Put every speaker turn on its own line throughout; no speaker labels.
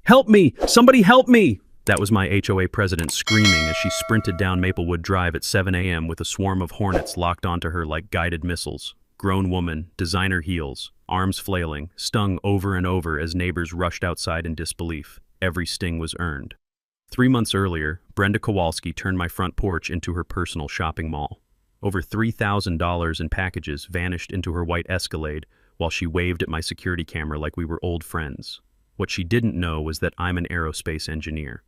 Help me! Somebody help me! That was my HOA president screaming as she sprinted down Maplewood Drive at 7 a.m. with a swarm of Hornets locked onto her like guided missiles. Grown woman, designer heels, arms flailing, stung over and over as neighbors rushed outside in disbelief. Every sting was earned. 3 months earlier, Brenda Kowalski turned my front porch into her personal shopping mall. Over $3,000 in packages vanished into her white Escalade while she waved at my security camera like we were old friends. What she didn't know was that I'm an aerospace engineer.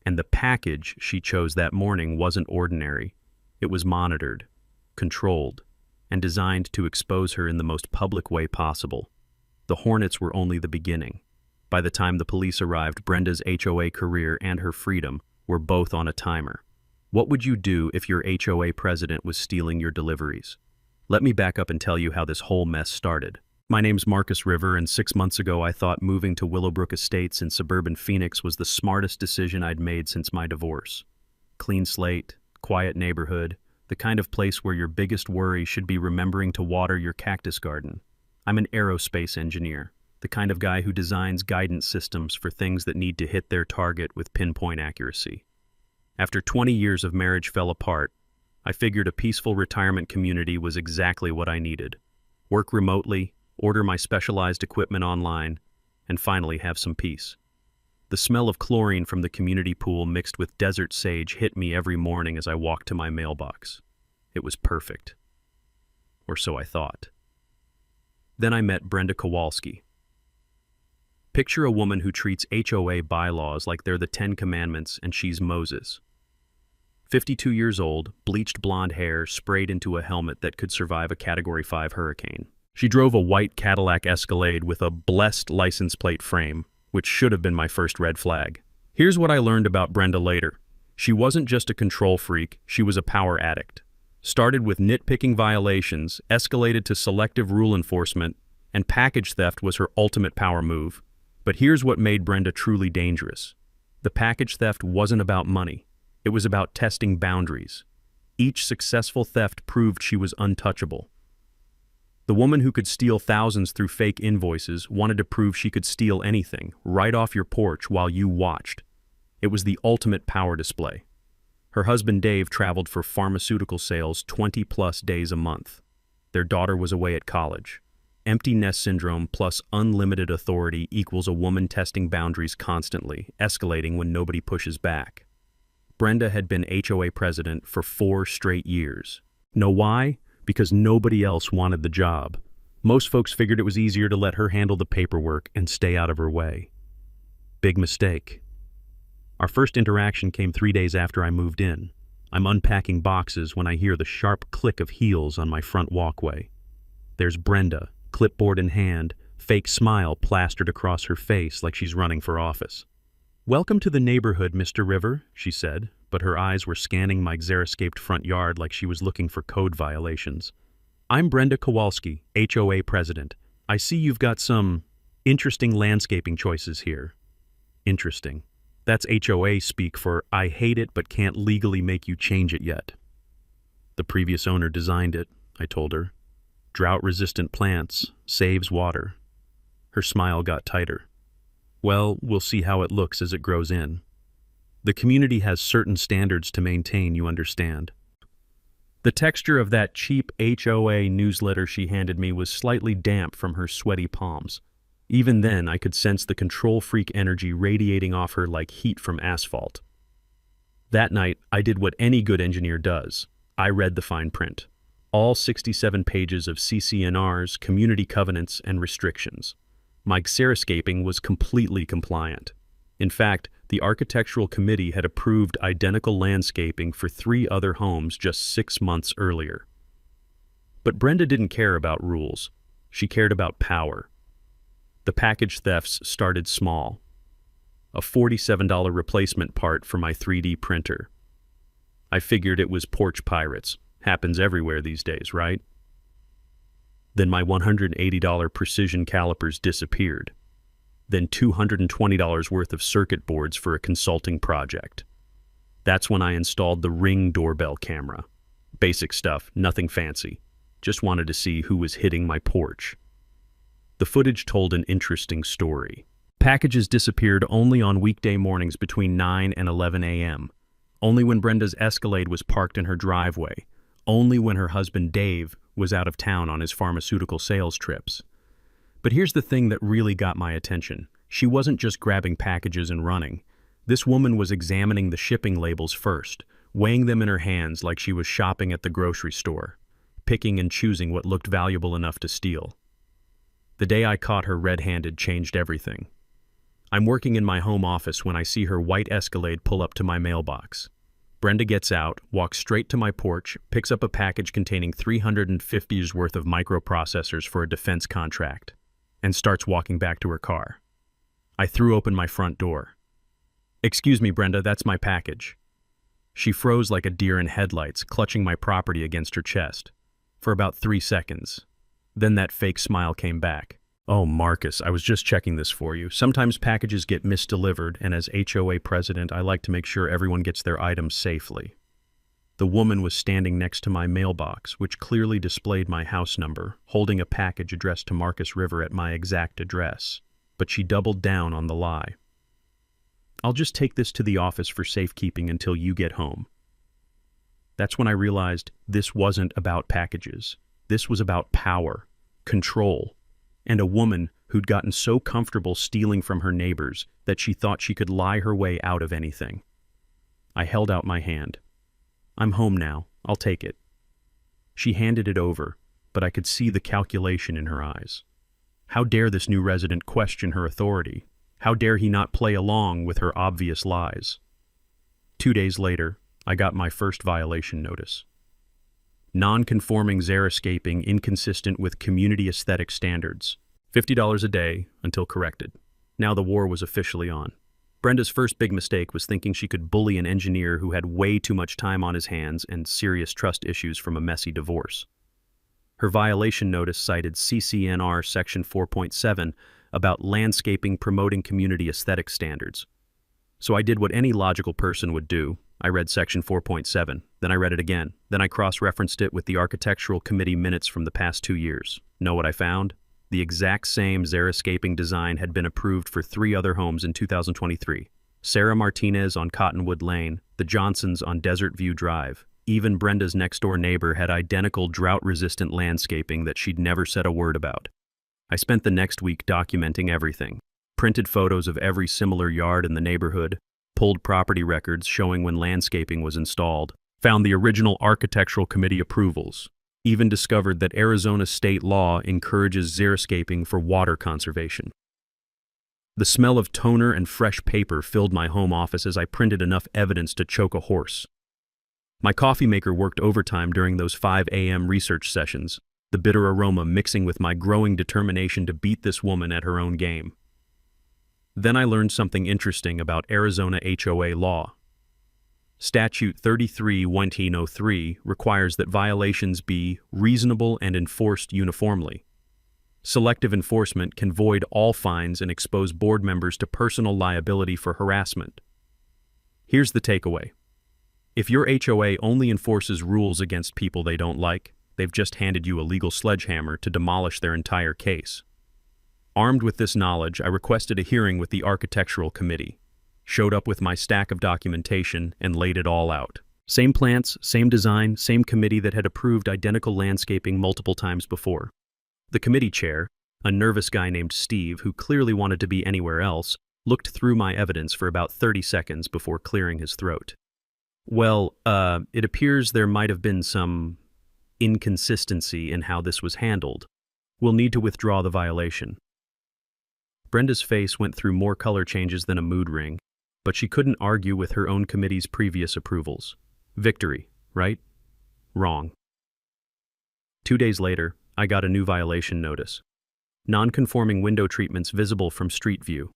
And the package she chose that morning wasn't ordinary. It was monitored, controlled, and designed to expose her in the most public way possible. The Hornets were only the beginning. By the time the police arrived, Brenda's HOA career and her freedom were both on a timer. What would you do if your HOA president was stealing your deliveries? Let me back up and tell you how this whole mess started. My name's Marcus River, and 6 months ago I thought moving to Willowbrook Estates in suburban Phoenix was the smartest decision I'd made since my divorce. Clean slate, quiet neighborhood, the kind of place where your biggest worry should be remembering to water your cactus garden. I'm an aerospace engineer, the kind of guy who designs guidance systems for things that need to hit their target with pinpoint accuracy. After 20 years of marriage fell apart, I figured a peaceful retirement community was exactly what I needed. Work remotely, order my specialized equipment online, and finally have some peace. The smell of chlorine from the community pool mixed with desert sage hit me every morning as I walked to my mailbox. It was perfect. Or so I thought. Then I met Brenda Kowalski. Picture a woman who treats HOA bylaws like they're the 10 Commandments and she's Moses. 52 years old, bleached blonde hair sprayed into a helmet that could survive a Category 5 hurricane. She drove a white Cadillac Escalade with a blessed license plate frame, which should have been my first red flag. Here's what I learned about Brenda later. She wasn't just a control freak, she was a power addict. Started with nitpicking violations, escalated to selective rule enforcement, and package theft was her ultimate power move. But here's what made Brenda truly dangerous. The package theft wasn't about money. It was about testing boundaries. Each successful theft proved she was untouchable. The woman who could steal thousands through fake invoices wanted to prove she could steal anything, right off your porch while you watched. It was the ultimate power display. Her husband Dave traveled for pharmaceutical sales 20-plus days a month. Their daughter was away at college. Empty nest syndrome plus unlimited authority equals a woman testing boundaries constantly, escalating when nobody pushes back. Brenda had been HOA president for 4 straight years. Know why? Because nobody else wanted the job. Most folks figured it was easier to let her handle the paperwork and stay out of her way. Big mistake. Our first interaction came 3 days after I moved in. I'm unpacking boxes when I hear the sharp click of heels on my front walkway. There's Brenda, clipboard in hand, fake smile plastered across her face like she's running for office. "Welcome to the neighborhood, Mr. River," she said, but her eyes were scanning my xeriscaped front yard like she was looking for code violations. "I'm Brenda Kowalski, HOA president. I see you've got some interesting landscaping choices here." Interesting. That's HOA speak for "I hate it but can't legally make you change it yet." "The previous owner designed it," I told her. "Drought-resistant plants, saves water." Her smile got tighter. "Well, we'll see how it looks as it grows in. The community has certain standards to maintain, you understand." The texture of that cheap HOA newsletter she handed me was slightly damp from her sweaty palms. Even then, I could sense the control freak energy radiating off her like heat from asphalt. That night, I did what any good engineer does. I read the fine print. All 67 pages of CC&Rs, community covenants, and restrictions. My xeriscaping was completely compliant. In fact, the architectural committee had approved identical landscaping for 3 other homes just 6 months earlier. But Brenda didn't care about rules. She cared about power. The package thefts started small. A $47 replacement part for my 3D printer. I figured it was porch pirates. Happens everywhere these days, right? Then my $180 precision calipers disappeared. Then $220 worth of circuit boards for a consulting project. That's when I installed the Ring doorbell camera. Basic stuff, nothing fancy. Just wanted to see who was hitting my porch. The footage told an interesting story. Packages disappeared only on weekday mornings between 9 and 11 a.m. Only when Brenda's Escalade was parked in her driveway. Only when her husband Dave was out of town on his pharmaceutical sales trips. But here's the thing that really got my attention. She wasn't just grabbing packages and running. This woman was examining the shipping labels first, weighing them in her hands like she was shopping at the grocery store, picking and choosing what looked valuable enough to steal. The day I caught her red-handed changed everything. I'm working in my home office when I see her white Escalade pull up to my mailbox. Brenda gets out, walks straight to my porch, picks up a package containing $350's worth of microprocessors for a defense contract, and starts walking back to her car. I threw open my front door. "Excuse me, Brenda, that's my package." She froze like a deer in headlights, clutching my property against her chest. For about 3 seconds. Then that fake smile came back. "Oh, Marcus, I was just checking this for you. Sometimes packages get misdelivered, and as HOA president, I like to make sure everyone gets their items safely." The woman was standing next to my mailbox, which clearly displayed my house number, holding a package addressed to Marcus River at my exact address. But she doubled down on the lie. "I'll just take this to the office for safekeeping until you get home." That's when I realized this wasn't about packages. This was about power, control, and a woman who'd gotten so comfortable stealing from her neighbors that she thought she could lie her way out of anything. I held out my hand. "I'm home now. I'll take it." She handed it over, but I could see the calculation in her eyes. How dare this new resident question her authority? How dare he not play along with her obvious lies? 2 days later, I got my first violation notice. Non-conforming xeriscaping inconsistent with community aesthetic standards. $50 a day until corrected. Now the war was officially on. Brenda's first big mistake was thinking she could bully an engineer who had way too much time on his hands and serious trust issues from a messy divorce. Her violation notice cited CCNR Section 4.7 about landscaping promoting community aesthetic standards. So I did what any logical person would do. I read Section 4.7, then I read it again, then I cross-referenced it with the Architectural Committee minutes from the past 2 years. Know what I found? The exact same xeriscaping design had been approved for 3 other homes in 2023. Sarah Martinez on Cottonwood Lane, the Johnsons on Desert View Drive. Even Brenda's next-door neighbor had identical drought-resistant landscaping that she'd never said a word about. I spent the next week documenting everything. Printed photos of every similar yard in the neighborhood, pulled property records showing when landscaping was installed, found the original Architectural Committee approvals, even discovered that Arizona state law encourages xeriscaping for water conservation. The smell of toner and fresh paper filled my home office as I printed enough evidence to choke a horse. My coffee maker worked overtime during those 5 a.m. research sessions, the bitter aroma mixing with my growing determination to beat this woman at her own game. Then I learned something interesting about Arizona HOA law. Statute 33-1903 requires that violations be reasonable and enforced uniformly. Selective enforcement can void all fines and expose board members to personal liability for harassment. Here's the takeaway. If your HOA only enforces rules against people they don't like, they've just handed you a legal sledgehammer to demolish their entire case. Armed with this knowledge, I requested a hearing with the Architectural Committee, showed up with my stack of documentation, and laid it all out. Same plants, same design, same committee that had approved identical landscaping multiple times before. The committee chair, a nervous guy named Steve who clearly wanted to be anywhere else, looked through my evidence for about 30 seconds before clearing his throat. "Well, it appears there might have been some inconsistency in how this was handled. We'll need to withdraw the violation." Brenda's face went through more color changes than a mood ring, but she couldn't argue with her own committee's previous approvals. Victory, right? Wrong. 2 days later, I got a new violation notice. Non-conforming window treatments visible from street view.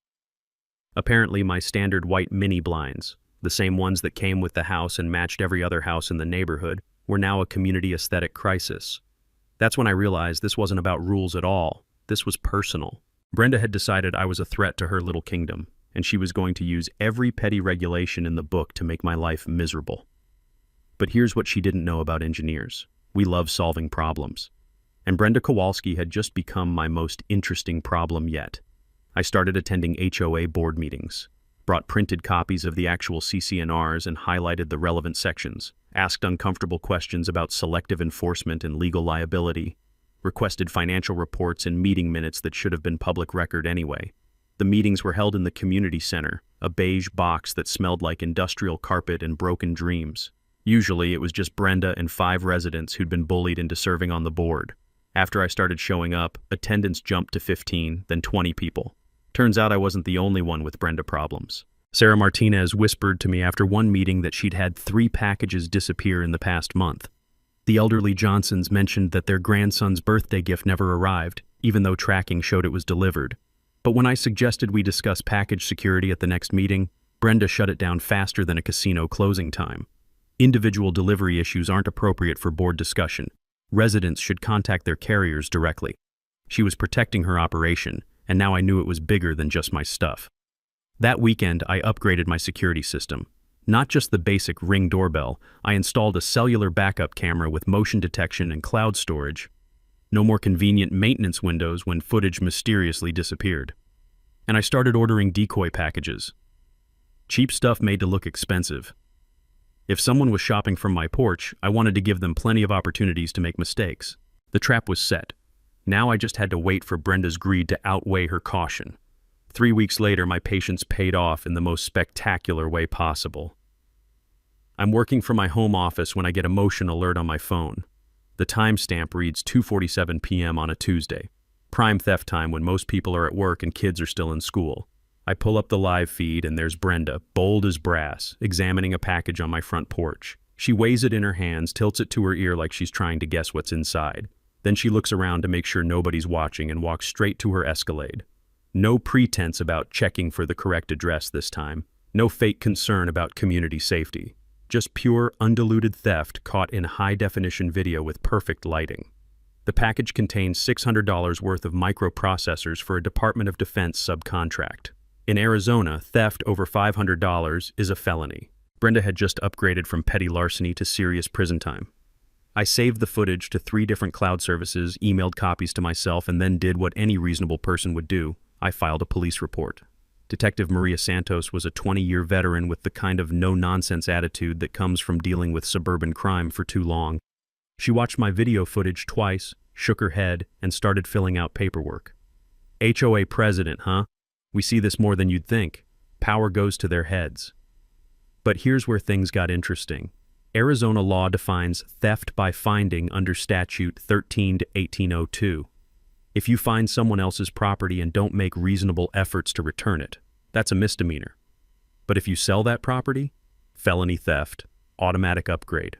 Apparently my standard white mini blinds, the same ones that came with the house and matched every other house in the neighborhood, were now a community aesthetic crisis. That's when I realized this wasn't about rules at all. This was personal. Brenda had decided I was a threat to her little kingdom, and she was going to use every petty regulation in the book to make my life miserable. But here's what she didn't know about engineers. We love solving problems. And Brenda Kowalski had just become my most interesting problem yet. I started attending HOA board meetings, brought printed copies of the actual CC&Rs and highlighted the relevant sections, asked uncomfortable questions about selective enforcement and legal liability, requested financial reports and meeting minutes that should have been public record anyway. The meetings were held in the community center, a beige box that smelled like industrial carpet and broken dreams. Usually it was just Brenda and 5 residents who'd been bullied into serving on the board. After I started showing up, attendance jumped to 15, then 20 people. Turns out I wasn't the only one with Brenda problems. Sarah Martinez whispered to me after one meeting that she'd had 3 packages disappear in the past month. The elderly Johnsons mentioned that their grandson's birthday gift never arrived, even though tracking showed it was delivered. But when I suggested we discuss package security at the next meeting, Brenda shut it down faster than a casino closing time. Individual delivery issues aren't appropriate for board discussion. Residents should contact their carriers directly. She was protecting her operation, and now I knew it was bigger than just my stuff. That weekend, I upgraded my security system. Not just the basic Ring doorbell, I installed a cellular backup camera with motion detection and cloud storage. No more convenient maintenance windows when footage mysteriously disappeared. And I started ordering decoy packages. Cheap stuff made to look expensive. If someone was shopping from my porch, I wanted to give them plenty of opportunities to make mistakes. The trap was set. Now I just had to wait for Brenda's greed to outweigh her caution. 3 weeks later, my patience paid off in the most spectacular way possible. I'm working from my home office when I get a motion alert on my phone. The timestamp reads 2:47 p.m. on a Tuesday, prime theft time when most people are at work and kids are still in school. I pull up the live feed and there's Brenda, bold as brass, examining a package on my front porch. She weighs it in her hands, tilts it to her ear like she's trying to guess what's inside. Then she looks around to make sure nobody's watching and walks straight to her Escalade. No pretense about checking for the correct address this time. No fake concern about community safety. Just pure, undiluted theft caught in high-definition video with perfect lighting. The package contains $600 worth of microprocessors for a Department of Defense subcontract. In Arizona, theft over $500 is a felony. Brenda had just upgraded from petty larceny to serious prison time. I saved the footage to 3 different cloud services, emailed copies to myself, and then did what any reasonable person would do. I filed a police report. Detective Maria Santos was a 20-year veteran with the kind of no-nonsense attitude that comes from dealing with suburban crime for too long. She watched my video footage twice, shook her head, and started filling out paperwork. HOA president, huh? We see this more than you'd think. Power goes to their heads. But here's where things got interesting. Arizona law defines theft by finding under statute 13-1802. If you find someone else's property and don't make reasonable efforts to return it, that's a misdemeanor. But if you sell that property, felony theft, automatic upgrade.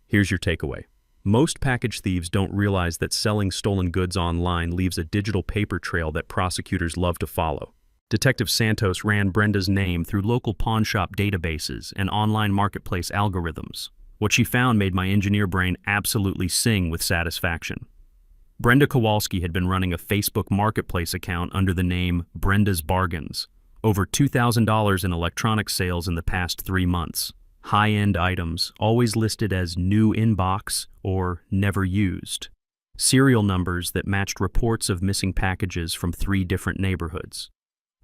Here's your takeaway. Most package thieves don't realize that selling stolen goods online leaves a digital paper trail that prosecutors love to follow. Detective Santos ran Brenda's name through local pawnshop databases and online marketplace algorithms. What she found made my engineer brain absolutely sing with satisfaction. Brenda Kowalski had been running a Facebook marketplace account under the name Brenda's Bargains. Over $2,000 in electronic sales in the past 3 months. High-end items, always listed as new inbox or never used. Serial numbers that matched reports of missing packages from 3 different neighborhoods.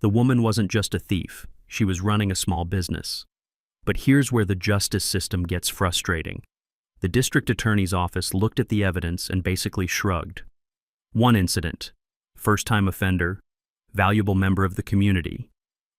The woman wasn't just a thief, she was running a small business. But here's where the justice system gets frustrating. The district attorney's office looked at the evidence and basically shrugged. One incident, first-time offender, valuable member of the community.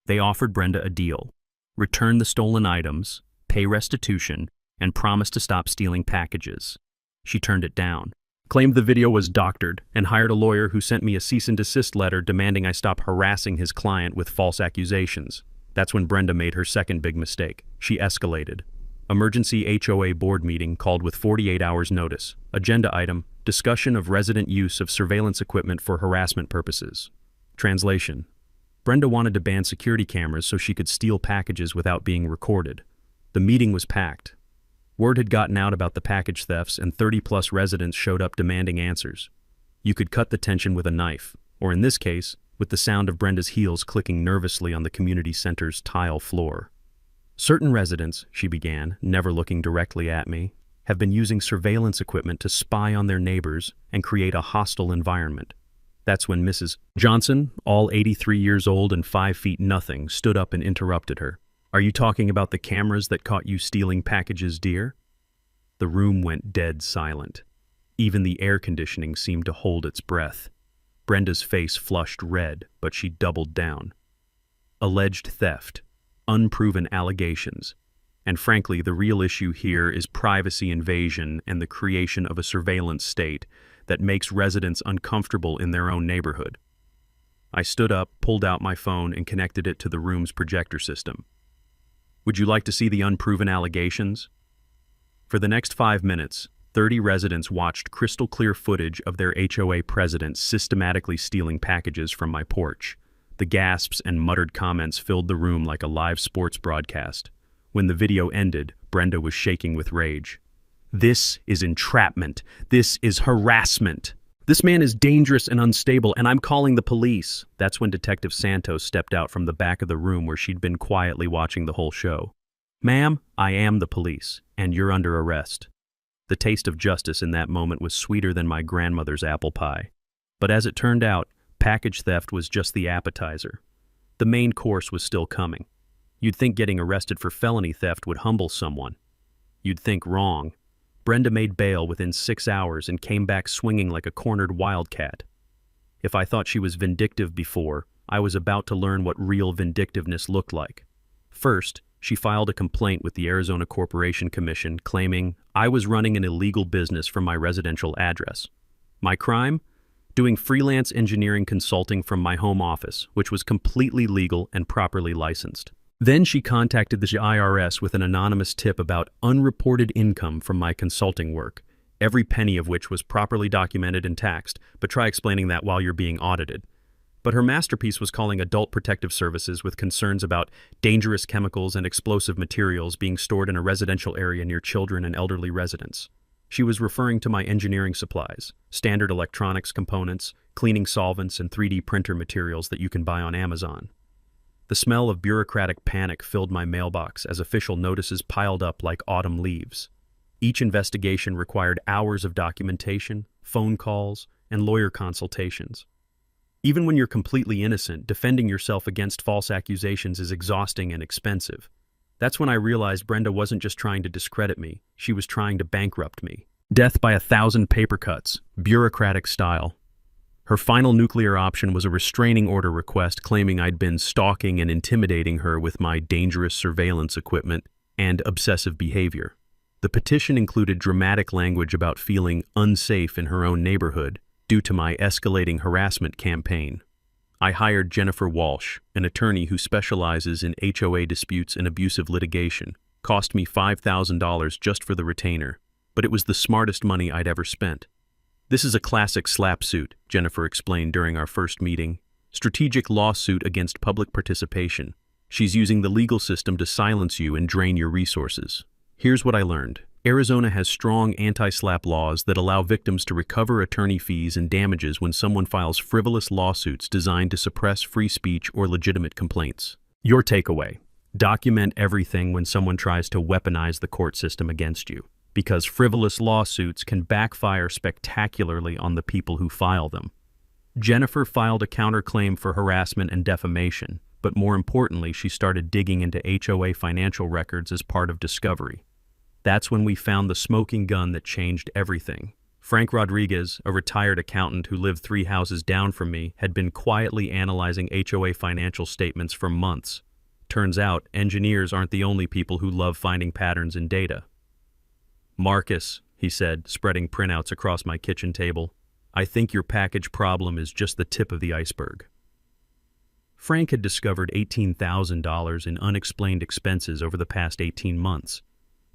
They offered Brenda a deal. Return the stolen items, pay restitution, and promise to stop stealing packages. She turned it down. Claimed the video was doctored and hired a lawyer who sent me a cease and desist letter demanding I stop harassing his client with false accusations. That's when Brenda made her second big mistake. She escalated. Emergency HOA board meeting called with 48 hours notice. Agenda item, discussion of resident use of surveillance equipment for harassment purposes. Translation. Brenda wanted to ban security cameras so she could steal packages without being recorded. The meeting was packed. Word had gotten out about the package thefts and 30-plus residents showed up demanding answers. You could cut the tension with a knife, or in this case, with the sound of Brenda's heels clicking nervously on the community center's tile floor. Certain residents, she began, never looking directly at me, have been using surveillance equipment to spy on their neighbors and create a hostile environment. That's when Mrs. Johnson, all 83 years old and 5 feet nothing, stood up and interrupted her. "Are you talking about the cameras that caught you stealing packages, dear?" The room went dead silent. Even the air conditioning seemed to hold its breath. Brenda's face flushed red, but she doubled down. Alleged theft, unproven allegations, and frankly, the real issue here is privacy invasion and the creation of a surveillance state that makes residents uncomfortable in their own neighborhood. I stood up, pulled out my phone, and connected it to the room's projector system. "Would you like to see the unproven allegations?" For the next 5 minutes, 30 residents watched crystal-clear footage of their HOA president systematically stealing packages from my porch. The gasps and muttered comments filled the room like a live sports broadcast. When the video ended, Brenda was shaking with rage. "This is entrapment. This is harassment. This man is dangerous and unstable, and I'm calling the police." That's when Detective Santos stepped out from the back of the room where she'd been quietly watching the whole show. "Ma'am, I am the police, and you're under arrest." The taste of justice in that moment was sweeter than my grandmother's apple pie. But as it turned out, package theft was just the appetizer. The main course was still coming. You'd think getting arrested for felony theft would humble someone. You'd think wrong. Brenda made bail within 6 hours and came back swinging like a cornered wildcat. If I thought she was vindictive before, I was about to learn what real vindictiveness looked like. First, she filed a complaint with the Arizona Corporation Commission claiming I was running an illegal business from my residential address. My crime? Doing freelance engineering consulting from my home office, which was completely legal and properly licensed. Then she contacted the IRS with an anonymous tip about unreported income from my consulting work, every penny of which was properly documented and taxed, but try explaining that while you're being audited. But her masterpiece was calling Adult Protective Services with concerns about dangerous chemicals and explosive materials being stored in a residential area near children and elderly residents. She was referring to my engineering supplies, standard electronics components, cleaning solvents, and 3D printer materials that you can buy on Amazon. The smell of bureaucratic panic filled my mailbox as official notices piled up like autumn leaves. Each investigation required hours of documentation, phone calls, and lawyer consultations. Even when you're completely innocent, defending yourself against false accusations is exhausting and expensive. That's when I realized Brenda wasn't just trying to discredit me, she was trying to bankrupt me. Death by 1,000 paper cuts, bureaucratic style. Her final nuclear option was a restraining order request claiming I'd been stalking and intimidating her with my dangerous surveillance equipment and obsessive behavior. The petition included dramatic language about feeling unsafe in her own neighborhood due to my escalating harassment campaign. I hired Jennifer Walsh, an attorney who specializes in HOA disputes and abusive litigation. Cost me $5,000 just for the retainer, but it was the smartest money I'd ever spent. "This is a classic slap suit," Jennifer explained during our first meeting. "Strategic lawsuit against public participation. She's using the legal system to silence you and drain your resources." Here's what I learned. Arizona has strong anti-slap laws that allow victims to recover attorney fees and damages when someone files frivolous lawsuits designed to suppress free speech or legitimate complaints. Your takeaway: document everything when someone tries to weaponize the court system against you, because frivolous lawsuits can backfire spectacularly on the people who file them. Jennifer filed a counterclaim for harassment and defamation, but more importantly, she started digging into HOA financial records as part of discovery. That's when we found the smoking gun that changed everything. Frank Rodriguez, a retired accountant who lived 3 houses down from me, had been quietly analyzing HOA financial statements for months. Turns out, engineers aren't the only people who love finding patterns in data. "Marcus," he said, spreading printouts across my kitchen table, "I think your package problem is just the tip of the iceberg." Frank had discovered $18,000 in unexplained expenses over the past 18 months.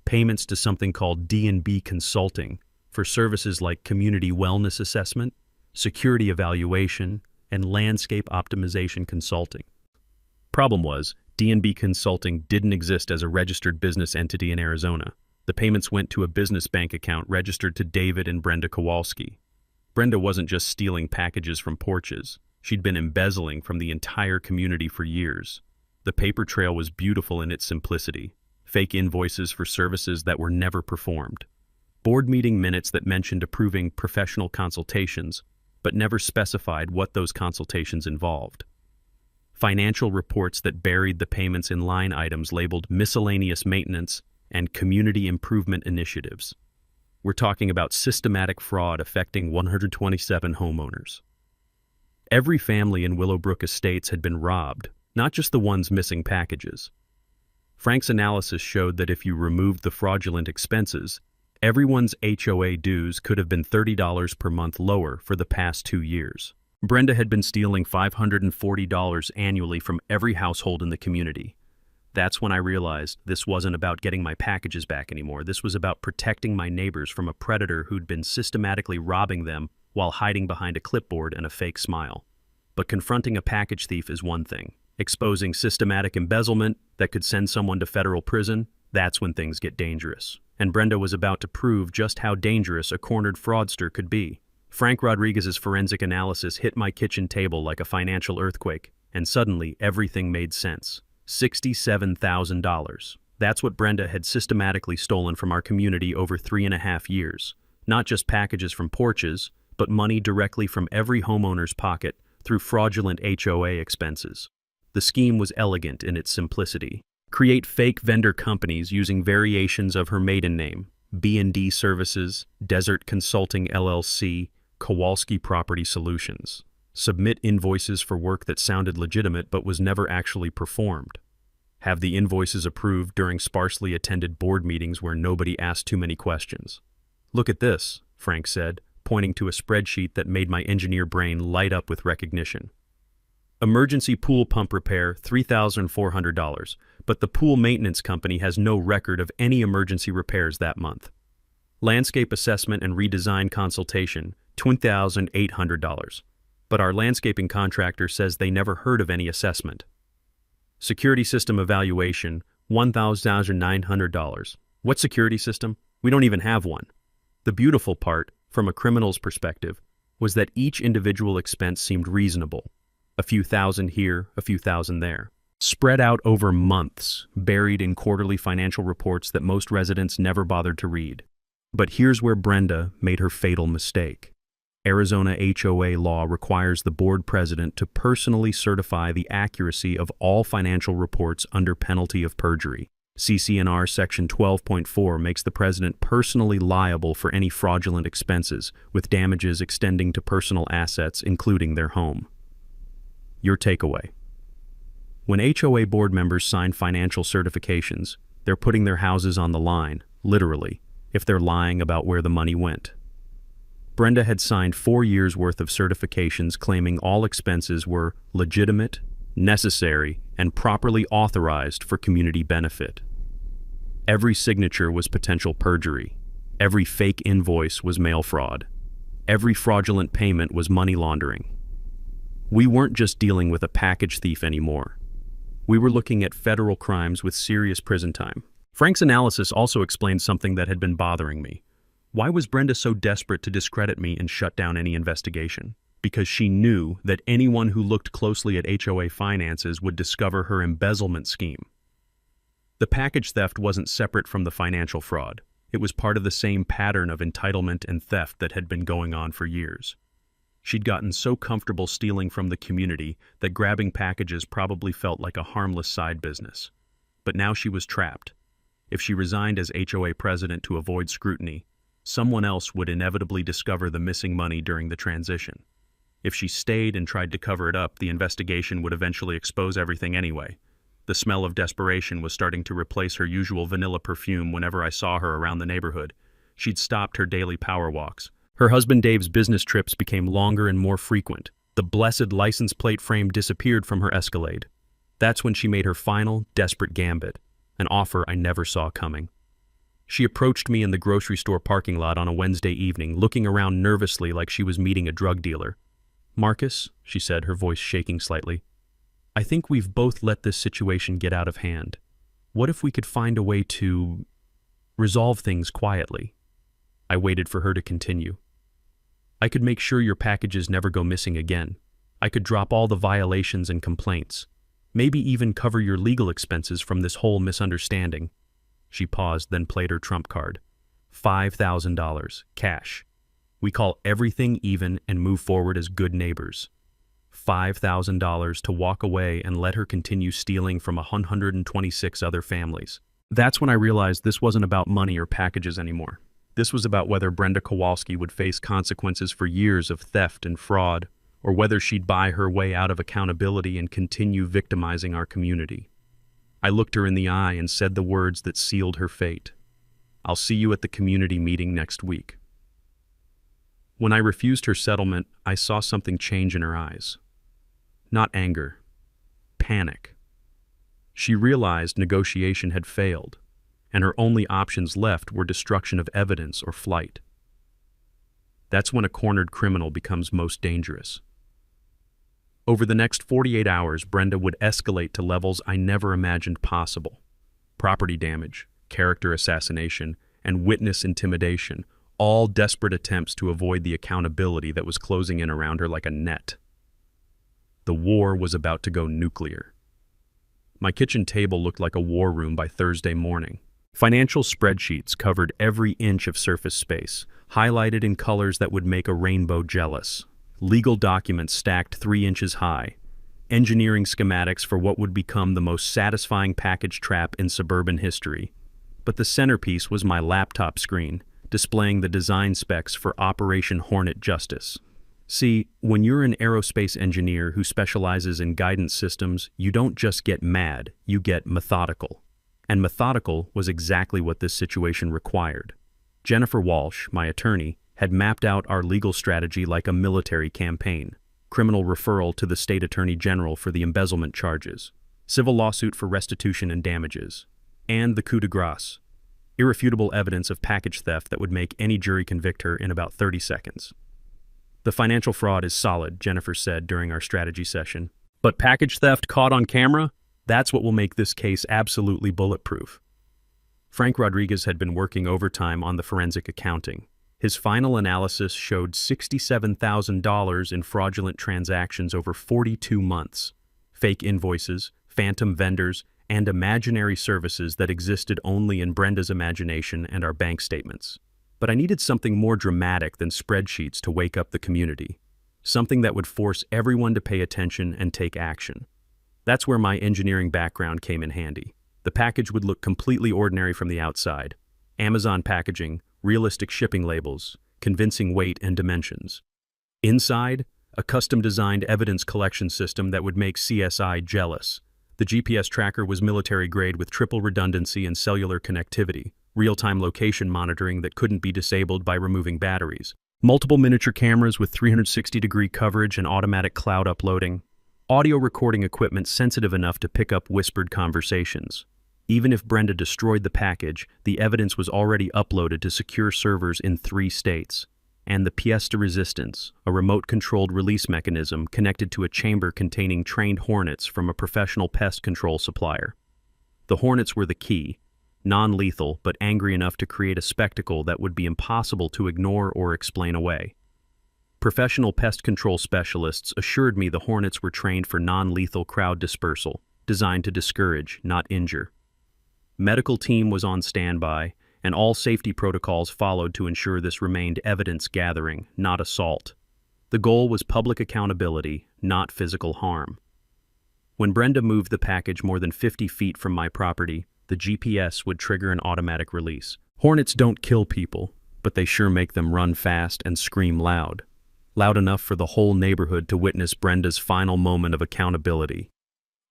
Payments to something called D&B Consulting for services like community wellness assessment, security evaluation, and landscape optimization consulting. Problem was, D&B Consulting didn't exist as a registered business entity in Arizona. The payments went to a business bank account registered to David and Brenda Kowalski. Brenda wasn't just stealing packages from porches. She'd been embezzling from the entire community for years. The paper trail was beautiful in its simplicity. Fake invoices for services that were never performed. Board meeting minutes that mentioned approving professional consultations, but never specified what those consultations involved. Financial reports that buried the payments in line items labeled miscellaneous maintenance and community improvement initiatives. We're talking about systematic fraud affecting 127 homeowners. Every family in Willowbrook Estates had been robbed, not just the ones missing packages. Frank's analysis showed that if you removed the fraudulent expenses, everyone's HOA dues could have been $30 per month lower for the past 2 years. Brenda had been stealing $540 annually from every household in the community. That's when I realized this wasn't about getting my packages back anymore. This was about protecting my neighbors from a predator who'd been systematically robbing them while hiding behind a clipboard and a fake smile. But confronting a package thief is one thing. Exposing systematic embezzlement that could send someone to federal prison, that's when things get dangerous. And Brenda was about to prove just how dangerous a cornered fraudster could be. Frank Rodriguez's forensic analysis hit my kitchen table like a financial earthquake, and suddenly everything made sense. $67,000. That's what Brenda had systematically stolen from our community over 3.5 years. Not just packages from porches, but money directly from every homeowner's pocket through fraudulent HOA expenses. The scheme was elegant in its simplicity. Create fake vendor companies using variations of her maiden name, B&D Services, Desert Consulting LLC, Kowalski Property Solutions. Submit invoices for work that sounded legitimate but was never actually performed. Have the invoices approved during sparsely attended board meetings where nobody asked too many questions. Look at this, Frank said, pointing to a spreadsheet that made my engineer brain light up with recognition. Emergency pool pump repair, $3,400, but the pool maintenance company has no record of any emergency repairs that month. Landscape assessment and redesign consultation, $2,800. But our landscaping contractor says they never heard of any assessment. Security system evaluation, $1,900. What security system? We don't even have one. The beautiful part, from a criminal's perspective, was that each individual expense seemed reasonable. A few thousand here, a few thousand there. Spread out over months, buried in quarterly financial reports that most residents never bothered to read. But here's where Brenda made her fatal mistake. Arizona HOA law requires the board president to personally certify the accuracy of all financial reports under penalty of perjury. CC&R Section 12.4 makes the president personally liable for any fraudulent expenses, with damages extending to personal assets, including their home. Your takeaway. When HOA board members sign financial certifications, they're putting their houses on the line, literally, if they're lying about where the money went. Brenda had signed 4 years' worth of certifications claiming all expenses were legitimate, necessary, and properly authorized for community benefit. Every signature was potential perjury. Every fake invoice was mail fraud. Every fraudulent payment was money laundering. We weren't just dealing with a package thief anymore. We were looking at federal crimes with serious prison time. Frank's analysis also explained something that had been bothering me. Why was Brenda so desperate to discredit me and shut down any investigation? Because she knew that anyone who looked closely at HOA finances would discover her embezzlement scheme. The package theft wasn't separate from the financial fraud. It was part of the same pattern of entitlement and theft that had been going on for years. She'd gotten so comfortable stealing from the community that grabbing packages probably felt like a harmless side business. But now she was trapped. If she resigned as HOA president to avoid scrutiny, someone else would inevitably discover the missing money during the transition. If she stayed and tried to cover it up, the investigation would eventually expose everything anyway. The smell of desperation was starting to replace her usual vanilla perfume whenever I saw her around the neighborhood. She'd stopped her daily power walks. Her husband Dave's business trips became longer and more frequent. The blessed license plate frame disappeared from her Escalade. That's when she made her final, desperate gambit, an offer I never saw coming. She approached me in the grocery store parking lot on a Wednesday evening, looking around nervously like she was meeting a drug dealer. "Marcus," she said, her voice shaking slightly, "I think we've both let this situation get out of hand. What if we could find a way to resolve things quietly?" I waited for her to continue. "I could make sure your packages never go missing again. I could drop all the violations and complaints. Maybe even cover your legal expenses from this whole misunderstanding." She paused, then played her trump card. $5,000, cash. We call everything even and move forward as good neighbors. $5,000 to walk away and let her continue stealing from 126 other families. That's when I realized this wasn't about money or packages anymore. This was about whether Brenda Kowalski would face consequences for years of theft and fraud, or whether she'd buy her way out of accountability and continue victimizing our community. I looked her in the eye and said the words that sealed her fate. I'll see you at the community meeting next week. When I refused her settlement, I saw something change in her eyes. Not anger, panic. She realized negotiation had failed, and her only options left were destruction of evidence or flight. That's when a cornered criminal becomes most dangerous. Over the next 48 hours, Brenda would escalate to levels I never imagined possible. Property damage, character assassination, and witness intimidation, all desperate attempts to avoid the accountability that was closing in around her like a net. The war was about to go nuclear. My kitchen table looked like a war room by Thursday morning. Financial spreadsheets covered every inch of surface space, highlighted in colors that would make a rainbow jealous. Legal documents stacked 3 inches high. Engineering schematics for what would become the most satisfying package trap in suburban history. But the centerpiece was my laptop screen, displaying the design specs for Operation Hornet Justice. See, when you're an aerospace engineer who specializes in guidance systems, you don't just get mad, you get methodical. And methodical was exactly what this situation required. Jennifer Walsh, my attorney, had mapped out our legal strategy like a military campaign. Criminal referral to the state attorney general for the embezzlement charges, civil lawsuit for restitution and damages, and the coup de grace, irrefutable evidence of package theft that would make any jury convict her in about 30 seconds. The financial fraud is solid, Jennifer said during our strategy session. But package theft caught on camera? That's what will make this case absolutely bulletproof. Frank Rodriguez had been working overtime on the forensic accounting. His final analysis showed $67,000 in fraudulent transactions over 42 months, fake invoices, phantom vendors, and imaginary services that existed only in Brenda's imagination and our bank statements. But I needed something more dramatic than spreadsheets to wake up the community, something that would force everyone to pay attention and take action. That's where my engineering background came in handy. The package would look completely ordinary from the outside. Amazon packaging, realistic shipping labels, convincing weight and dimensions. Inside, a custom-designed evidence collection system that would make CSI jealous. The GPS tracker was military-grade with triple redundancy and cellular connectivity, real-time location monitoring that couldn't be disabled by removing batteries, multiple miniature cameras with 360-degree coverage and automatic cloud uploading, audio recording equipment sensitive enough to pick up whispered conversations. Even if Brenda destroyed the package, the evidence was already uploaded to secure servers in 3 states. And the pièce de resistance, a remote-controlled release mechanism connected to a chamber containing trained hornets from a professional pest control supplier. The hornets were the key, non-lethal but angry enough to create a spectacle that would be impossible to ignore or explain away. Professional pest control specialists assured me the hornets were trained for non-lethal crowd dispersal, designed to discourage, not injure. Medical team was on standby, and all safety protocols followed to ensure this remained evidence gathering, not assault. The goal was public accountability, not physical harm. When Brenda moved the package more than 50 feet from my property, the GPS would trigger an automatic release. Hornets don't kill people, but they sure make them run fast and scream loud. Loud enough for the whole neighborhood to witness Brenda's final moment of accountability.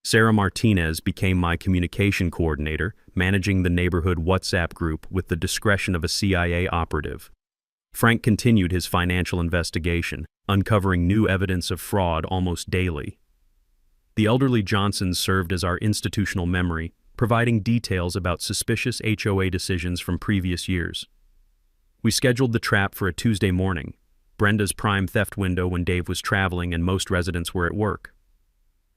Sarah Martinez became my communication coordinator, managing the neighborhood WhatsApp group with the discretion of a CIA operative. Frank continued his financial investigation, uncovering new evidence of fraud almost daily. The elderly Johnsons served as our institutional memory, providing details about suspicious HOA decisions from previous years. We scheduled the trap for a Tuesday morning, Brenda's prime theft window when Dave was traveling and most residents were at work.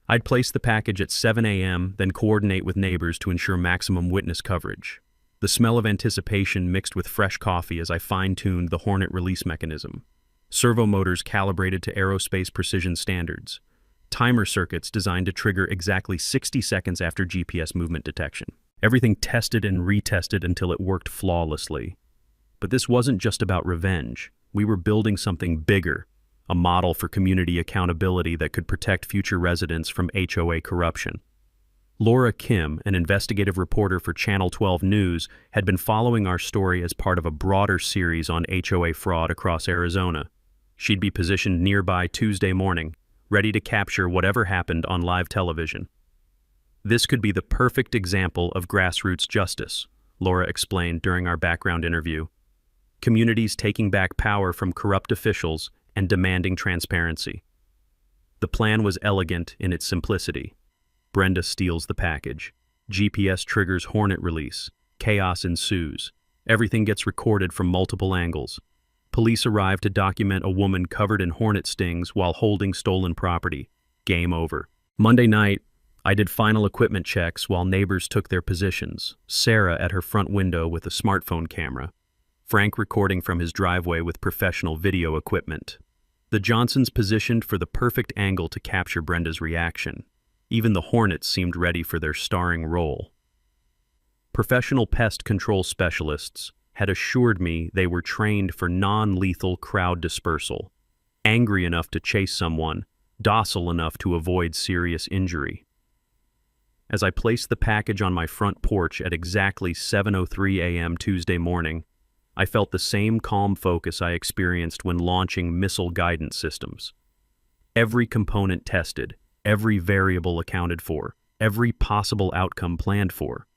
I'd place the package at 7 a.m., then coordinate with neighbors to ensure maximum witness coverage. The smell of anticipation mixed with fresh coffee as I fine-tuned the Hornet release mechanism. Servo motors calibrated to aerospace precision standards. Timer circuits designed to trigger exactly 60 seconds after GPS movement detection. Everything tested and retested until it worked flawlessly. But this wasn't just about revenge. We were building something bigger, a model for community accountability that could protect future residents from HOA corruption. Laura Kim, an investigative reporter for Channel 12 News, had been following our story as part of a broader series on HOA fraud across Arizona. She'd be positioned nearby Tuesday morning, ready to capture whatever happened on live television. This could be the perfect example of grassroots justice, Laura explained during our background interview. Communities taking back power from corrupt officials and demanding transparency. The plan was elegant in its simplicity. Brenda steals the package. GPS triggers Hornet release. Chaos ensues. Everything gets recorded from multiple angles. Police arrive to document a woman covered in Hornet stings while holding stolen property. Game over. Monday night, I did final equipment checks while neighbors took their positions. Sarah at her front window with a smartphone camera. Frank recording from his driveway with professional video equipment. The Johnsons positioned for the perfect angle to capture Brenda's reaction. Even the Hornets seemed ready for their starring role. Professional pest control specialists had assured me they were trained for non-lethal crowd dispersal, angry enough to chase someone, docile enough to avoid serious injury. As I placed the package on my front porch at exactly 7:03 a.m. Tuesday morning, I felt the same calm focus I experienced when launching missile guidance systems. Every component tested, every variable accounted for, every possible outcome planned for.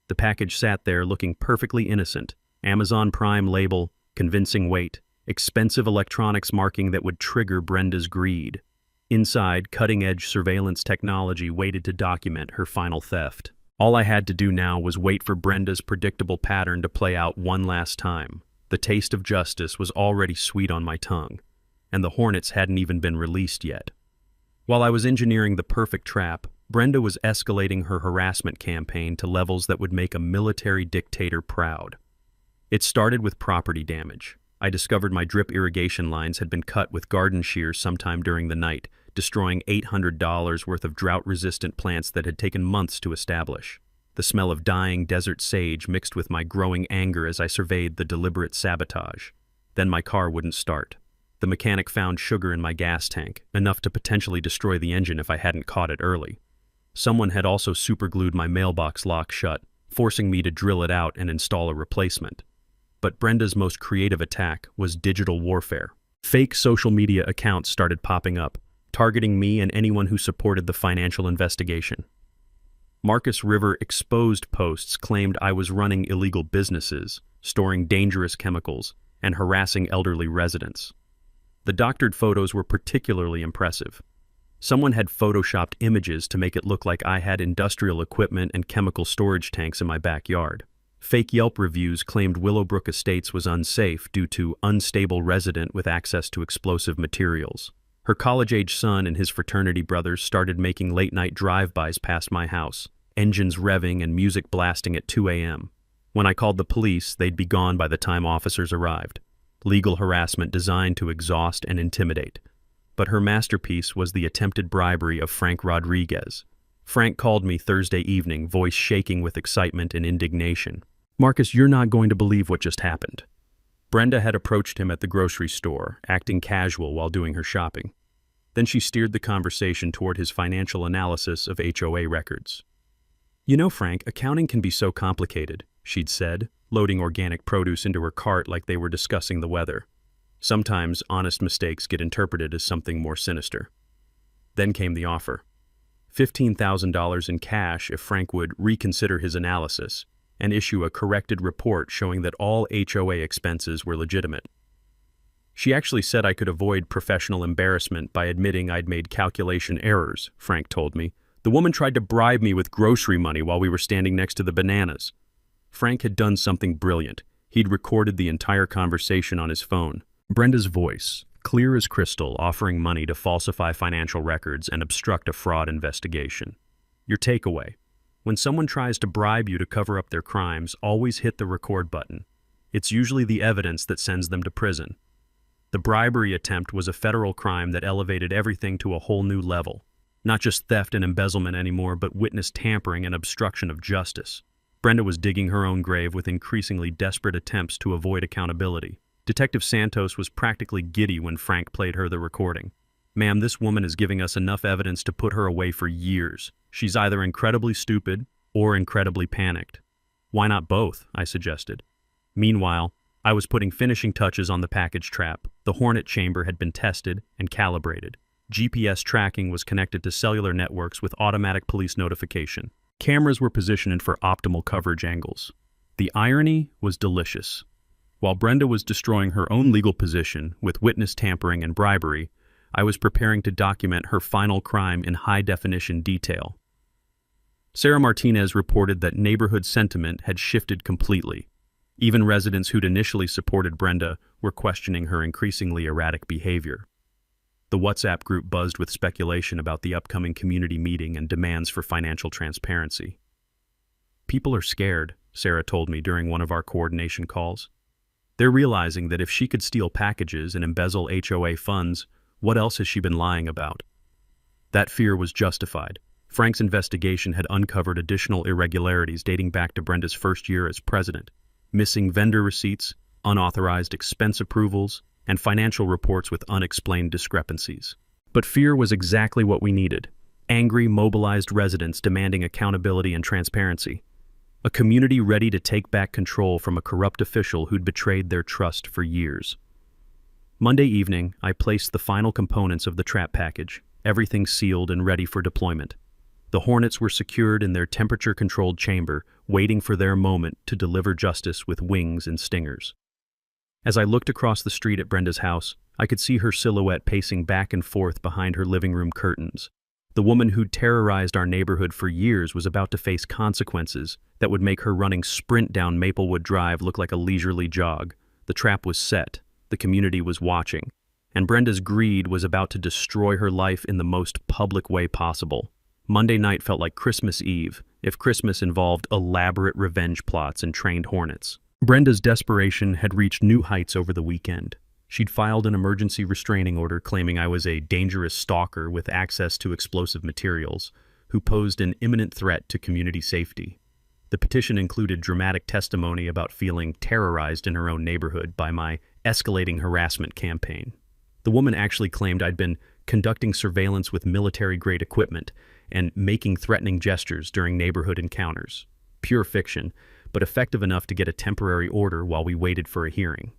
The package sat there looking perfectly innocent. Amazon Prime label, convincing weight, expensive electronics marking that would trigger Brenda's greed. Inside, cutting-edge surveillance technology waited to document her final theft. All I had to do now was wait for Brenda's predictable pattern to play out one last time. The taste of justice was already sweet on my tongue, and the Hornets hadn't even been released yet. While I was engineering the perfect trap, Brenda was escalating her harassment campaign to levels that would make a military dictator proud. It started with property damage. I discovered my drip irrigation lines had been cut with garden shears sometime during the night, destroying $800 worth of drought-resistant plants that had taken months to establish. The smell of dying desert sage mixed with my growing anger as I surveyed the deliberate sabotage. Then my car wouldn't start. The mechanic found sugar in my gas tank, enough to potentially destroy the engine if I hadn't caught it early. Someone had also superglued my mailbox lock shut, forcing me to drill it out and install a replacement. But Brenda's most creative attack was digital warfare. Fake social media accounts started popping up, targeting me and anyone who supported the financial investigation. Marcus River exposed posts claimed I was running illegal businesses, storing dangerous chemicals, and harassing elderly residents. The doctored photos were particularly impressive. Someone had photoshopped images to make it look like I had industrial equipment and chemical storage tanks in my backyard. Fake Yelp reviews claimed Willowbrook Estates was unsafe due to unstable resident with access to explosive materials. Her college-age son and his fraternity brothers started making late-night drive-bys past my house, engines revving and music blasting at 2 a.m. When I called the police, they'd be gone by the time officers arrived. Legal harassment designed to exhaust and intimidate. But her masterpiece was the attempted bribery of Frank Rodriguez. Frank called me Thursday evening, voice shaking with excitement and indignation. "Marcus, you're not going to believe what just happened." Brenda had approached him at the grocery store, acting casual while doing her shopping. Then she steered the conversation toward his financial analysis of HOA records. "You know, Frank, accounting can be so complicated," she'd said, loading organic produce into her cart like they were discussing the weather. Sometimes honest mistakes get interpreted as something more sinister. Then came the offer. $15,000 in cash if Frank would reconsider his analysis and issue a corrected report showing that all HOA expenses were legitimate. She actually said I could avoid professional embarrassment by admitting I'd made calculation errors, Frank told me. The woman tried to bribe me with grocery money while we were standing next to the bananas. Frank had done something brilliant. He'd recorded the entire conversation on his phone. Brenda's voice, clear as crystal, offering money to falsify financial records and obstruct a fraud investigation. Your takeaway: when someone tries to bribe you to cover up their crimes, always hit the record button. It's usually the evidence that sends them to prison. The bribery attempt was a federal crime that elevated everything to a whole new level. Not just theft and embezzlement anymore, but witness tampering and obstruction of justice. Brenda was digging her own grave with increasingly desperate attempts to avoid accountability. Detective Santos was practically giddy when Frank played her the recording. "Ma'am, this woman is giving us enough evidence to put her away for years. She's either incredibly stupid or incredibly panicked." "Why not both?" I suggested. Meanwhile, I was putting finishing touches on the package trap. The Hornet chamber had been tested and calibrated. GPS tracking was connected to cellular networks with automatic police notification. Cameras were positioned for optimal coverage angles. The irony was delicious. While Brenda was destroying her own legal position with witness tampering and bribery, I was preparing to document her final crime in high-definition detail. Sarah Martinez reported that neighborhood sentiment had shifted completely. Even residents who'd initially supported Brenda were questioning her increasingly erratic behavior. The WhatsApp group buzzed with speculation about the upcoming community meeting and demands for financial transparency. "People are scared," Sarah told me during one of our coordination calls. "They're realizing that if she could steal packages and embezzle HOA funds, what else has she been lying about?" That fear was justified. Frank's investigation had uncovered additional irregularities dating back to Brenda's first year as president: missing vendor receipts, unauthorized expense approvals, and financial reports with unexplained discrepancies. But fear was exactly what we needed. Angry, mobilized residents demanding accountability and transparency. A community ready to take back control from a corrupt official who'd betrayed their trust for years. Monday evening, I placed the final components of the trap package, everything sealed and ready for deployment. The Hornets were secured in their temperature-controlled chamber, waiting for their moment to deliver justice with wings and stingers. As I looked across the street at Brenda's house, I could see her silhouette pacing back and forth behind her living room curtains. The woman who'd terrorized our neighborhood for years was about to face consequences that would make her running sprint down Maplewood Drive look like a leisurely jog. The trap was set, the community was watching, and Brenda's greed was about to destroy her life in the most public way possible. Monday night felt like Christmas Eve, if Christmas involved elaborate revenge plots and trained hornets. Brenda's desperation had reached new heights over the weekend. She'd filed an emergency restraining order claiming I was a dangerous stalker with access to explosive materials, who posed an imminent threat to community safety. The petition included dramatic testimony about feeling terrorized in her own neighborhood by my escalating harassment campaign. The woman actually claimed I'd been conducting surveillance with military-grade equipment and making threatening gestures during neighborhood encounters. Pure fiction, but effective enough to get a temporary order while we waited for a hearing.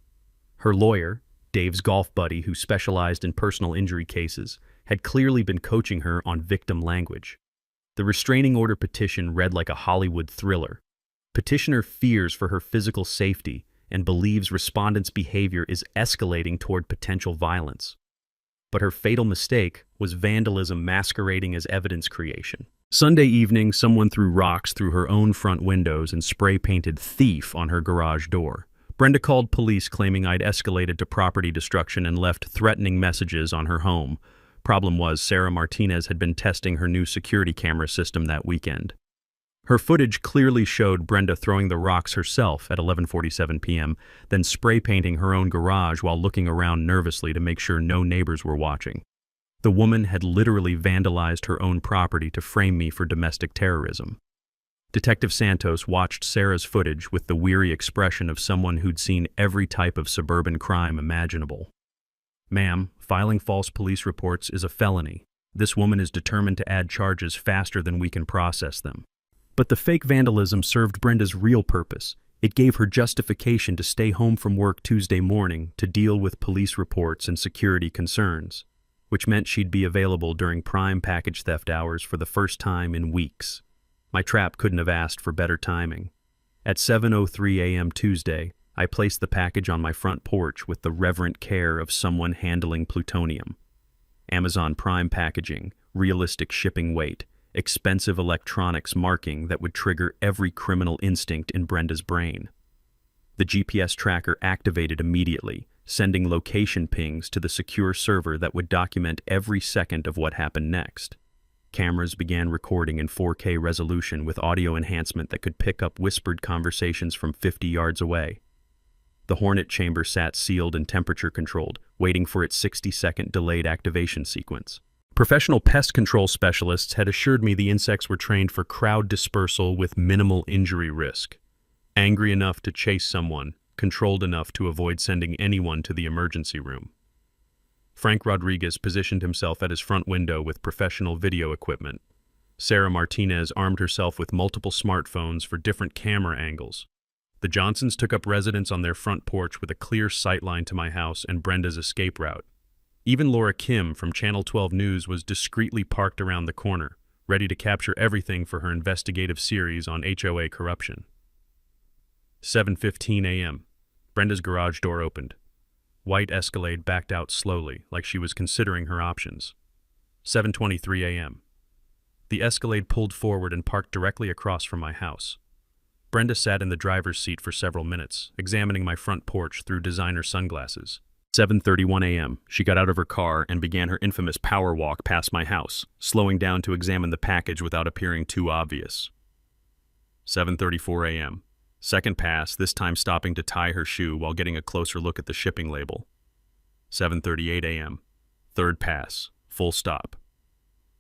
Her lawyer, Dave's golf buddy who specialized in personal injury cases, had clearly been coaching her on victim language. The restraining order petition read like a Hollywood thriller. Petitioner fears for her physical safety and believes respondents' behavior is escalating toward potential violence. But her fatal mistake was vandalism masquerading as evidence creation. Sunday evening, someone threw rocks through her own front windows and spray-painted "thief" on her garage door. Brenda called police claiming I'd escalated to property destruction and left threatening messages on her home. Problem was, Sarah Martinez had been testing her new security camera system that weekend. Her footage clearly showed Brenda throwing the rocks herself at 11:47 p.m., then spray-painting her own garage while looking around nervously to make sure no neighbors were watching. The woman had literally vandalized her own property to frame me for domestic terrorism. Detective Santos watched Sarah's footage with the weary expression of someone who'd seen every type of suburban crime imaginable. "Ma'am, filing false police reports is a felony. This woman is determined to add charges faster than we can process them." But the fake vandalism served Brenda's real purpose. It gave her justification to stay home from work Tuesday morning to deal with police reports and security concerns, which meant she'd be available during prime package theft hours for the first time in weeks. My trap couldn't have asked for better timing. At 7:03 a.m. Tuesday, I placed the package on my front porch with the reverent care of someone handling plutonium. Amazon Prime packaging, realistic shipping weight, expensive electronics marking that would trigger every criminal instinct in Brenda's brain. The GPS tracker activated immediately, sending location pings to the secure server that would document every second of what happened next. Cameras began recording in 4K resolution with audio enhancement that could pick up whispered conversations from 50 yards away. The Hornet chamber sat sealed and temperature-controlled, waiting for its 60-second delayed activation sequence. Professional pest control specialists had assured me the insects were trained for crowd dispersal with minimal injury risk. Angry enough to chase someone, controlled enough to avoid sending anyone to the emergency room. Frank Rodriguez positioned himself at his front window with professional video equipment. Sarah Martinez armed herself with multiple smartphones for different camera angles. The Johnsons took up residence on their front porch with a clear sightline to my house and Brenda's escape route. Even Laura Kim from Channel 12 News was discreetly parked around the corner, ready to capture everything for her investigative series on HOA corruption. 7:15 a.m. Brenda's garage door opened. White Escalade backed out slowly, like she was considering her options. 7:23 a.m. The Escalade pulled forward and parked directly across from my house. Brenda sat in the driver's seat for several minutes, examining my front porch through designer sunglasses. 7:31 a.m. She got out of her car and began her infamous power walk past my house, slowing down to examine the package without appearing too obvious. 7:34 a.m. Second pass, this time stopping to tie her shoe while getting a closer look at the shipping label. 7:38 a.m. Third pass, full stop.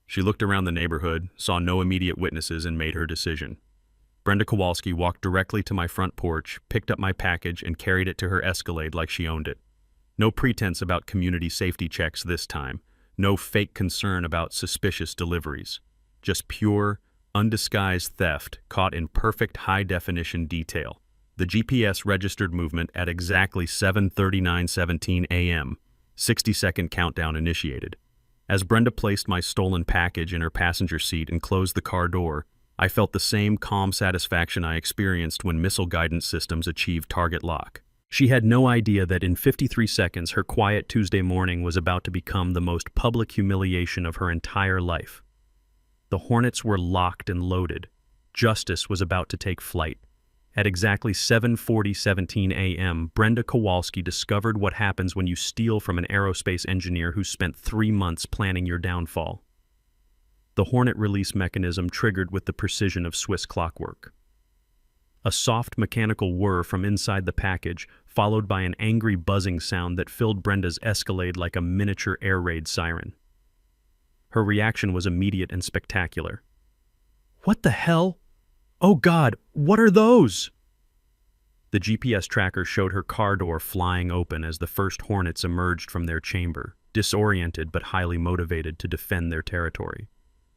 She looked around the neighborhood, saw no immediate witnesses, and made her decision. Brenda Kowalski walked directly to my front porch, picked up my package, and carried it to her Escalade like she owned it. No pretense about community safety checks this time. No fake concern about suspicious deliveries. Just pure, undisguised theft caught in perfect high-definition detail. The GPS registered movement at exactly 7:39:17 a.m. 60-second countdown initiated. As Brenda placed my stolen package in her passenger seat and closed the car door, I felt the same calm satisfaction I experienced when missile guidance systems achieved target lock. She had no idea that in 53 seconds her quiet Tuesday morning was about to become the most public humiliation of her entire life. The Hornets were locked and loaded. Justice was about to take flight. At exactly 7:40:17 a.m., Brenda Kowalski discovered what happens when you steal from an aerospace engineer who spent 3 months planning your downfall. The Hornet release mechanism triggered with the precision of Swiss clockwork. A soft mechanical whir from inside the package, followed by an angry buzzing sound that filled Brenda's Escalade like a miniature air raid siren. Her reaction was immediate and spectacular. "What the hell? Oh God, what are those?" The GPS tracker showed her car door flying open as the first Hornets emerged from their chamber, disoriented but highly motivated to defend their territory.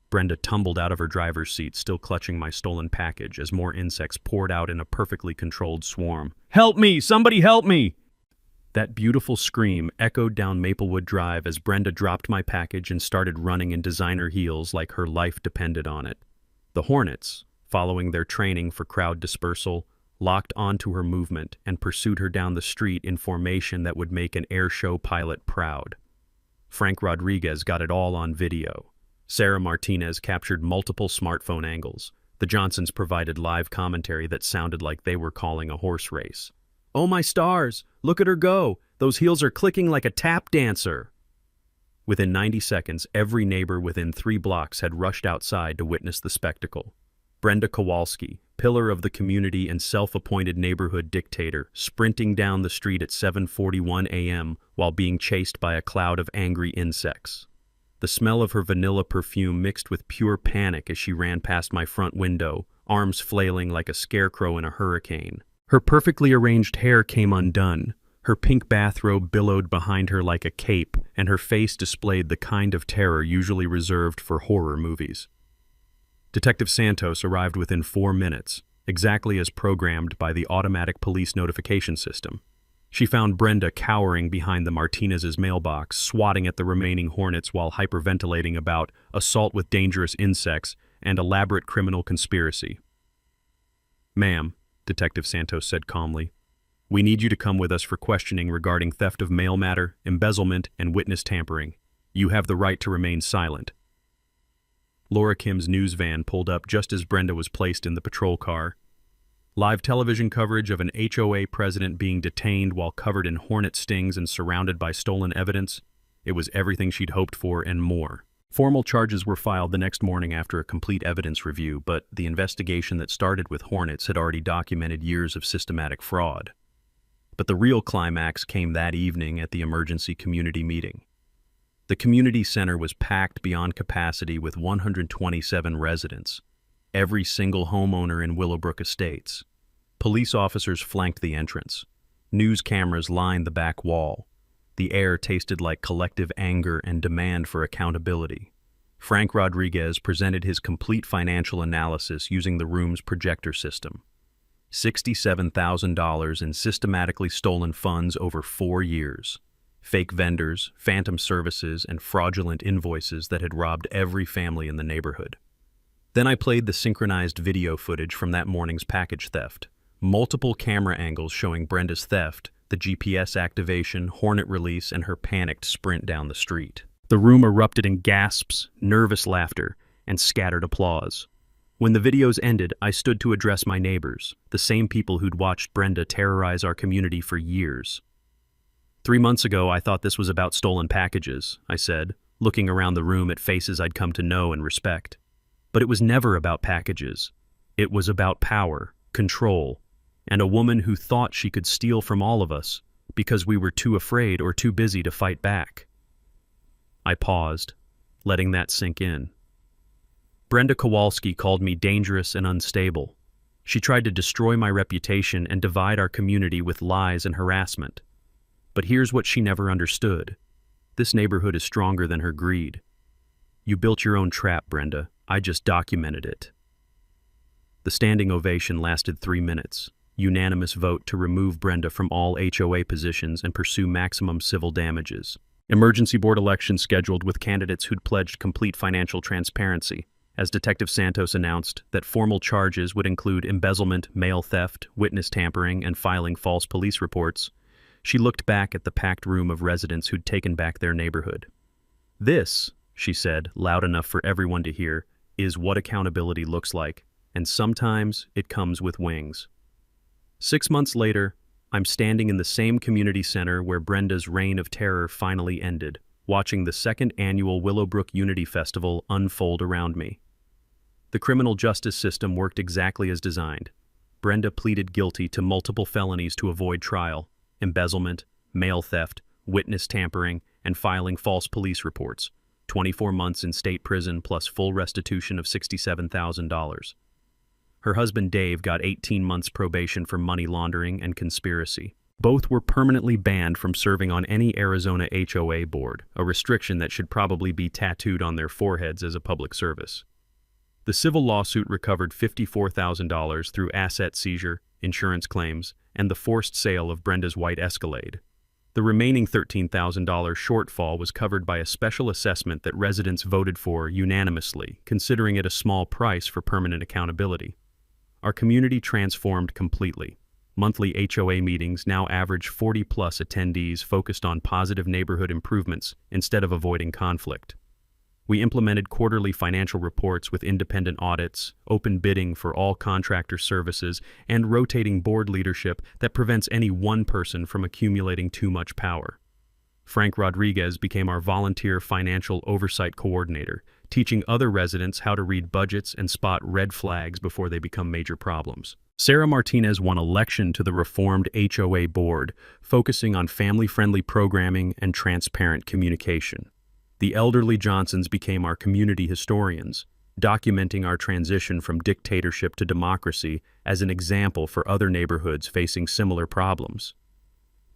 Brenda tumbled out of her driver's seat, still clutching my stolen package, as more insects poured out in a perfectly controlled swarm. "Help me! Somebody help me!" That beautiful scream echoed down Maplewood Drive as Brenda dropped my package and started running in designer heels like her life depended on it. The Hornets, following their training for crowd dispersal, locked onto her movement and pursued her down the street in formation that would make an air show pilot proud. Frank Rodriguez got it all on video. Sarah Martinez captured multiple smartphone angles. The Johnsons provided live commentary that sounded like they were calling a horse race. "Oh my stars! Look at her go! Those heels are clicking like a tap dancer!" Within 90 seconds, every neighbor within 3 blocks had rushed outside to witness the spectacle. Brenda Kowalski, pillar of the community and self-appointed neighborhood dictator, sprinting down the street at 7:41 a.m. while being chased by a cloud of angry insects. The smell of her vanilla perfume mixed with pure panic as she ran past my front window, arms flailing like a scarecrow in a hurricane. Her perfectly arranged hair came undone. Her pink bathrobe billowed behind her like a cape, and her face displayed the kind of terror usually reserved for horror movies. Detective Santos arrived within 4 minutes, exactly as programmed by the automatic police notification system. She found Brenda cowering behind the Martinez's mailbox, swatting at the remaining Hornets while hyperventilating about assault with dangerous insects and elaborate criminal conspiracy. "Ma'am," Detective Santos said calmly, "we need you to come with us for questioning regarding theft of mail matter, embezzlement, and witness tampering. You have the right to remain silent." Laura Kim's news van pulled up just as Brenda was placed in the patrol car. Live television coverage of an HOA president being detained while covered in hornet stings and surrounded by stolen evidence. It was everything she'd hoped for and more. Formal charges were filed the next morning after a complete evidence review, but the investigation that started with Hornets had already documented years of systematic fraud. But the real climax came that evening at the emergency community meeting. The community center was packed beyond capacity with 127 residents, every single homeowner in Willowbrook Estates. Police officers flanked the entrance. News cameras lined the back wall. The air tasted like collective anger and demand for accountability. Frank Rodriguez presented his complete financial analysis using the room's projector system. $67,000 in systematically stolen funds over 4 years. Fake vendors, phantom services, and fraudulent invoices that had robbed every family in the neighborhood. Then I played the synchronized video footage from that morning's package theft. Multiple camera angles showing Brenda's theft, the GPS activation, Hornet release, and her panicked sprint down the street. The room erupted in gasps, nervous laughter, and scattered applause. When the videos ended, I stood to address my neighbors, the same people who'd watched Brenda terrorize our community for years. 3 months ago, I thought this was about stolen packages, I said, looking around the room at faces I'd come to know and respect. But it was never about packages. It was about power, control, and a woman who thought she could steal from all of us because we were too afraid or too busy to fight back. I paused, letting that sink in. Brenda Kowalski called me dangerous and unstable. She tried to destroy my reputation and divide our community with lies and harassment. But here's what she never understood. This neighborhood is stronger than her greed. You built your own trap, Brenda. I just documented it. The standing ovation lasted 3 minutes. Unanimous vote to remove Brenda from all HOA positions and pursue maximum civil damages. Emergency board election scheduled with candidates who'd pledged complete financial transparency, as Detective Santos announced that formal charges would include embezzlement, mail theft, witness tampering, and filing false police reports. She looked back at the packed room of residents who'd taken back their neighborhood. This, she said, loud enough for everyone to hear, is what accountability looks like, and sometimes it comes with wings. 6 months later, I'm standing in the same community center where Brenda's reign of terror finally ended, watching the second annual Willowbrook Unity Festival unfold around me. The criminal justice system worked exactly as designed. Brenda pleaded guilty to multiple felonies to avoid trial: embezzlement, mail theft, witness tampering, and filing false police reports. 24 months in state prison plus full restitution of $67,000. Her husband Dave got 18 months probation for money laundering and conspiracy. Both were permanently banned from serving on any Arizona HOA board, a restriction that should probably be tattooed on their foreheads as a public service. The civil lawsuit recovered $54,000 through asset seizure, insurance claims, and the forced sale of Brenda's white Escalade. The remaining $13,000 shortfall was covered by a special assessment that residents voted for unanimously, considering it a small price for permanent accountability. Our community transformed completely. Monthly HOA meetings now average 40-plus attendees focused on positive neighborhood improvements instead of avoiding conflict. We implemented quarterly financial reports with independent audits, open bidding for all contractor services, and rotating board leadership that prevents any one person from accumulating too much power. Frank Rodriguez became our volunteer financial oversight coordinator, teaching other residents how to read budgets and spot red flags before they become major problems. Sarah Martinez won election to the reformed HOA board, focusing on family-friendly programming and transparent communication. The elderly Johnsons became our community historians, documenting our transition from dictatorship to democracy as an example for other neighborhoods facing similar problems.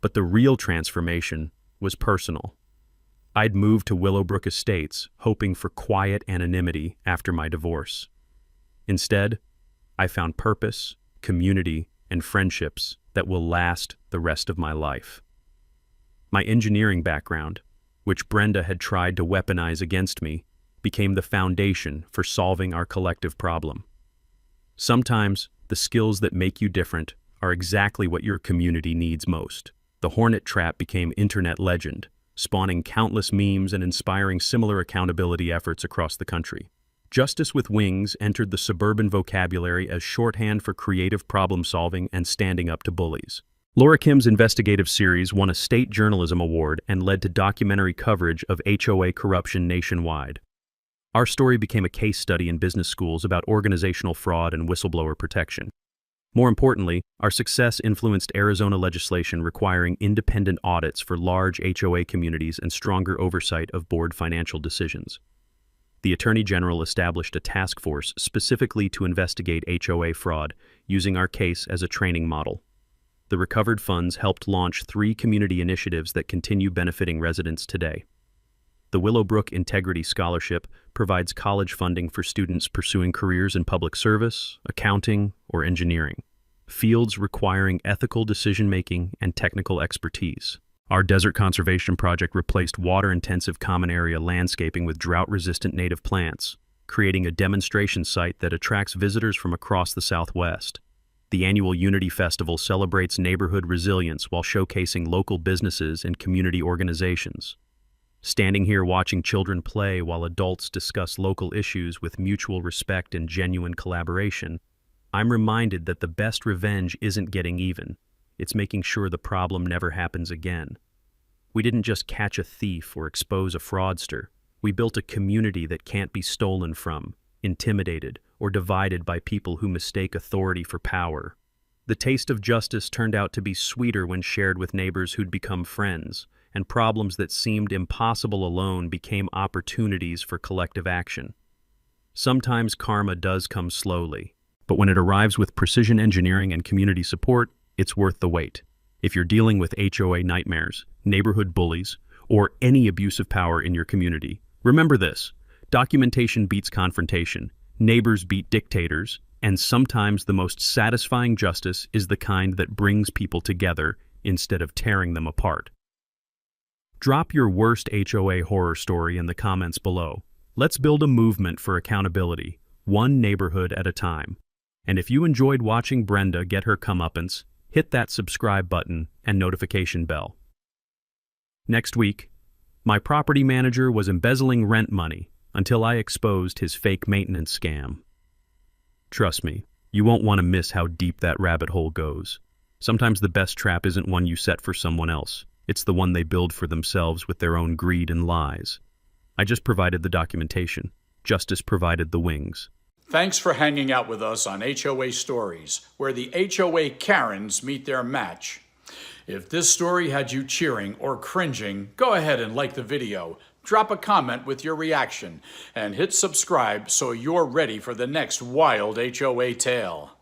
But the real transformation was personal. I'd moved to Willowbrook Estates, hoping for quiet anonymity after my divorce. Instead, I found purpose, community, and friendships that will last the rest of my life. My engineering background, which Brenda had tried to weaponize against me, became the foundation for solving our collective problem. Sometimes, the skills that make you different are exactly what your community needs most. The Hornet trap became internet legend, spawning countless memes and inspiring similar accountability efforts across the country. Justice with Wings entered the suburban vocabulary as shorthand for creative problem-solving and standing up to bullies. Laura Kim's investigative series won a state journalism award and led to documentary coverage of HOA corruption nationwide. Our story became a case study in business schools about organizational fraud and whistleblower protection. More importantly, our success influenced Arizona legislation requiring independent audits for large HOA communities and stronger oversight of board financial decisions. The Attorney General established a task force specifically to investigate HOA fraud, using our case as a training model. The recovered funds helped launch 3 community initiatives that continue benefiting residents today. The Willowbrook Integrity Scholarship provides college funding for students pursuing careers in public service, accounting, or engineering, fields requiring ethical decision-making and technical expertise. Our desert conservation project replaced water-intensive common area landscaping with drought-resistant native plants, creating a demonstration site that attracts visitors from across the Southwest. The annual Unity Festival celebrates neighborhood resilience while showcasing local businesses and community organizations. Standing here watching children play while adults discuss local issues with mutual respect and genuine collaboration, I'm reminded that the best revenge isn't getting even. It's making sure the problem never happens again. We didn't just catch a thief or expose a fraudster. We built a community that can't be stolen from, intimidated, or divided by people who mistake authority for power. The taste of justice turned out to be sweeter when shared with neighbors who'd become friends, and problems that seemed impossible alone became opportunities for collective action. Sometimes karma does come slowly, but when it arrives with precision engineering and community support, it's worth the wait. If you're dealing with HOA nightmares, neighborhood bullies, or any abuse of power in your community, remember this: documentation beats confrontation, neighbors beat dictators, and sometimes the most satisfying justice is the kind that brings people together instead of tearing them apart. Drop your worst HOA horror story in the comments below. Let's build a movement for accountability, one neighborhood at a time. And if you enjoyed watching Brenda get her comeuppance, hit that subscribe button and notification bell. Next week, my property manager was embezzling rent money until I exposed his fake maintenance scam. Trust me, you won't want to miss how deep that rabbit hole goes. Sometimes the best trap isn't one you set for someone else. It's the one they build for themselves with their own greed and lies. I just provided the documentation. Justice provided the wings.
Thanks for hanging out with us on HOA Stories, where the HOA Karens meet their match. If this story had you cheering or cringing, go ahead and like the video, drop a comment with your reaction, and hit subscribe so you're ready for the next wild HOA tale.